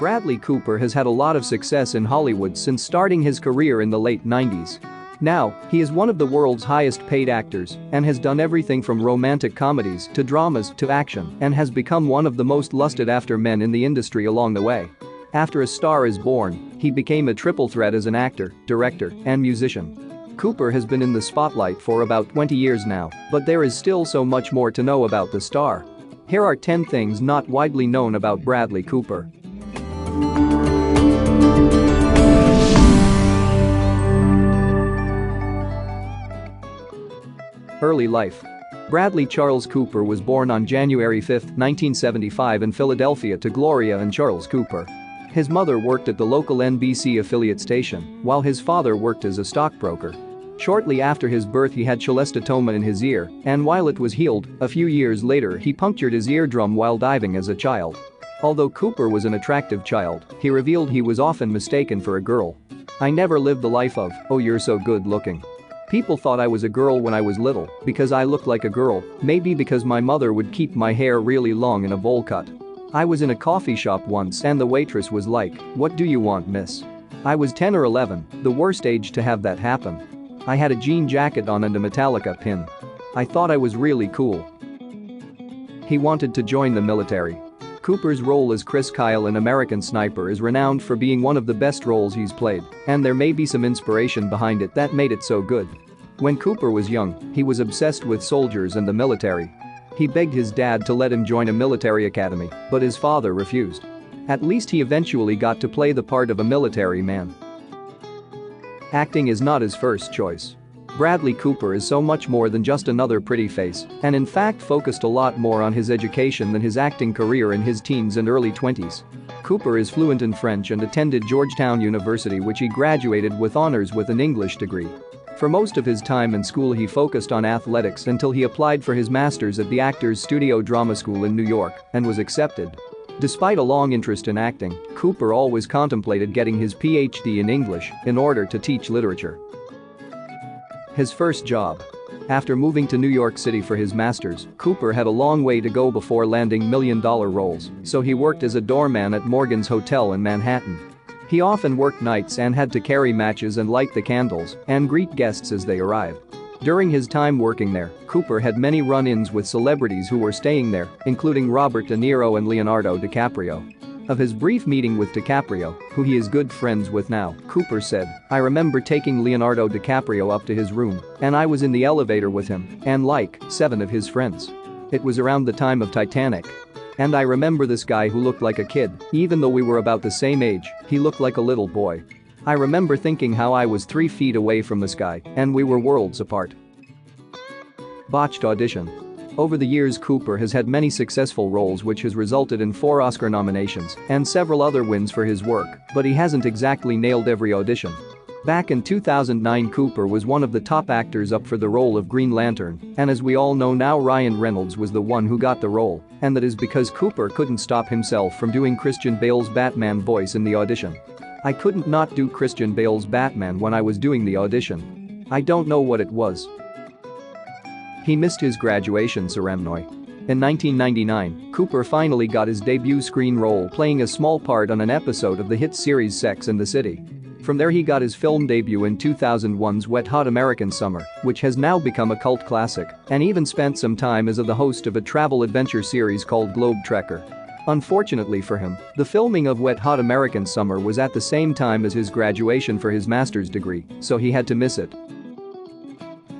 Bradley Cooper has had a lot of success in Hollywood since starting his career in the late 90s. Now, he is one of the world's highest paid actors and has done everything from romantic comedies to dramas to action and has become one of the most lusted after men in the industry along the way. After A Star Is Born, he became a triple threat as an actor, director, and musician. Cooper has been in the spotlight for about 20 years now, but there is still so much more to know about the star. Here are 10 things not widely known about Bradley Cooper. Early life. Bradley Charles Cooper was born on January 5, 1975 in Philadelphia to Gloria and Charles Cooper. His mother worked at the local NBC affiliate station, while his father worked as a stockbroker. Shortly after his birth he had cholesteatoma in his ear, and while it was healed, a few years later he punctured his eardrum while diving as a child. Although Cooper was an attractive child, he revealed he was often mistaken for a girl. "I never lived the life of, oh you're so good looking. People thought I was a girl when I was little because I looked like a girl, maybe because my mother would keep my hair really long in a bowl cut. I was in a coffee shop once and the waitress was like, 'What do you want, miss?' I was 10 or 11, the worst age to have that happen. I had a jean jacket on and a Metallica pin. I thought I was really cool." He wanted to join the military. Cooper's role as Chris Kyle in American Sniper is renowned for being one of the best roles he's played, and there may be some inspiration behind it that made it so good. When Cooper was young, he was obsessed with soldiers and the military. He begged his dad to let him join a military academy, but his father refused. At least he eventually got to play the part of a military man. Acting is not his first choice. Bradley Cooper is so much more than just another pretty face, and in fact focused a lot more on his education than his acting career in his teens and early 20s. Cooper is fluent in French and attended Georgetown University, which he graduated with honors with an English degree. For most of his time in school he focused on athletics until he applied for his master's at the Actors Studio Drama School in New York and was accepted. Despite a long interest in acting, Cooper always contemplated getting his PhD in English in order to teach literature. His first job. After moving to New York City for his master's, Cooper had a long way to go before landing million-dollar roles, so he worked as a doorman at Morgan's Hotel in Manhattan. He often worked nights and had to carry matches and light the candles and greet guests as they arrived. During his time working there, Cooper had many run-ins with celebrities who were staying there, including Robert De Niro and Leonardo DiCaprio. Of his brief meeting with DiCaprio, who he is good friends with now, Cooper said, "I remember taking Leonardo DiCaprio up to his room, and I was in the elevator with him and like 7 of his friends. It was around the time of Titanic. And I remember this guy who looked like a kid, even though we were about the same age, he looked like a little boy. I remember thinking how I was 3 feet away from this guy and we were worlds apart." Botched audition. Over the years Cooper has had many successful roles which has resulted in 4 Oscar nominations and several other wins for his work, but he hasn't exactly nailed every audition. Back in 2009 Cooper was one of the top actors up for the role of Green Lantern, and as we all know now Ryan Reynolds was the one who got the role, and that is because Cooper couldn't stop himself from doing Christian Bale's Batman voice in the audition. "I couldn't not do Christian Bale's Batman when I was doing the audition. I don't know what it was." He missed his graduation ceremony. In 1999, Cooper finally got his debut screen role playing a small part on an episode of the hit series Sex and the City. From there he got his film debut in 2001's Wet Hot American Summer, which has now become a cult classic, and even spent some time as the host of a travel adventure series called Globe Trekker. Unfortunately for him, the filming of Wet Hot American Summer was at the same time as his graduation for his master's degree, so he had to miss it.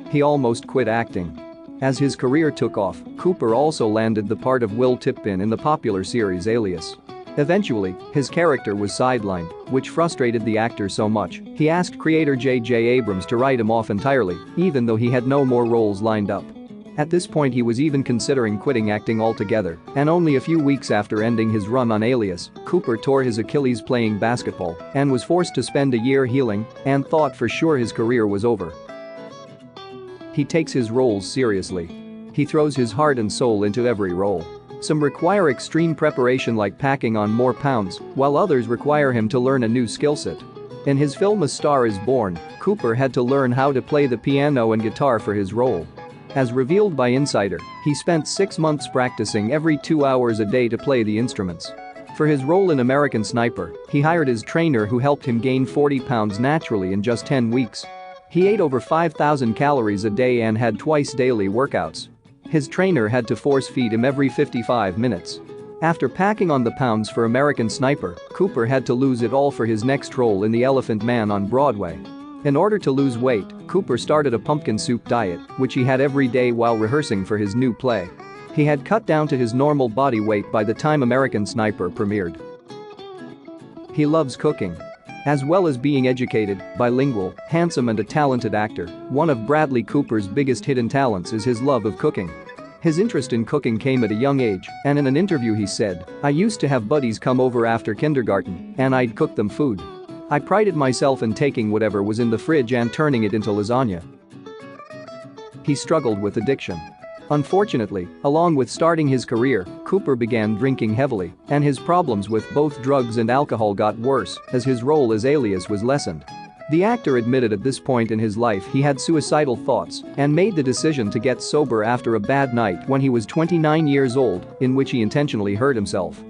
He almost quit acting. As his career took off, Cooper also landed the part of Will Tipton in the popular series Alias. Eventually, his character was sidelined, which frustrated the actor so much, he asked creator J.J. Abrams to write him off entirely, even though he had no more roles lined up. At this point he was even considering quitting acting altogether, and only a few weeks after ending his run on Alias, Cooper tore his Achilles playing basketball and was forced to spend a year healing and thought for sure his career was over. He takes his roles seriously. He throws his heart and soul into every role. Some require extreme preparation like packing on more pounds, while others require him to learn a new skill set. In his film A Star Is Born, Cooper had to learn how to play the piano and guitar for his role. As revealed by Insider, he spent 6 months practicing every 2 hours a day to play the instruments. For his role in American Sniper, he hired his trainer who helped him gain 40 pounds naturally in just 10 weeks. He ate over 5,000 calories a day and had twice daily workouts. His trainer had to force feed him every 55 minutes. After packing on the pounds for American Sniper, Cooper had to lose it all for his next role in The Elephant Man on Broadway. In order to lose weight, Cooper started a pumpkin soup diet, which he had every day while rehearsing for his new play. He had cut down to his normal body weight by the time American Sniper premiered. He loves cooking. As well as being educated, bilingual, handsome and a talented actor, one of Bradley Cooper's biggest hidden talents is his love of cooking. His interest in cooking came at a young age, and in an interview he said, "I used to have buddies come over after kindergarten, and I'd cook them food. I prided myself in taking whatever was in the fridge and turning it into lasagna." He struggled with addiction. Unfortunately, along with starting his career, Cooper began drinking heavily, and his problems with both drugs and alcohol got worse as his role as Alias was lessened. The actor admitted at this point in his life he had suicidal thoughts and made the decision to get sober after a bad night when he was 29 years old, in which he intentionally hurt himself.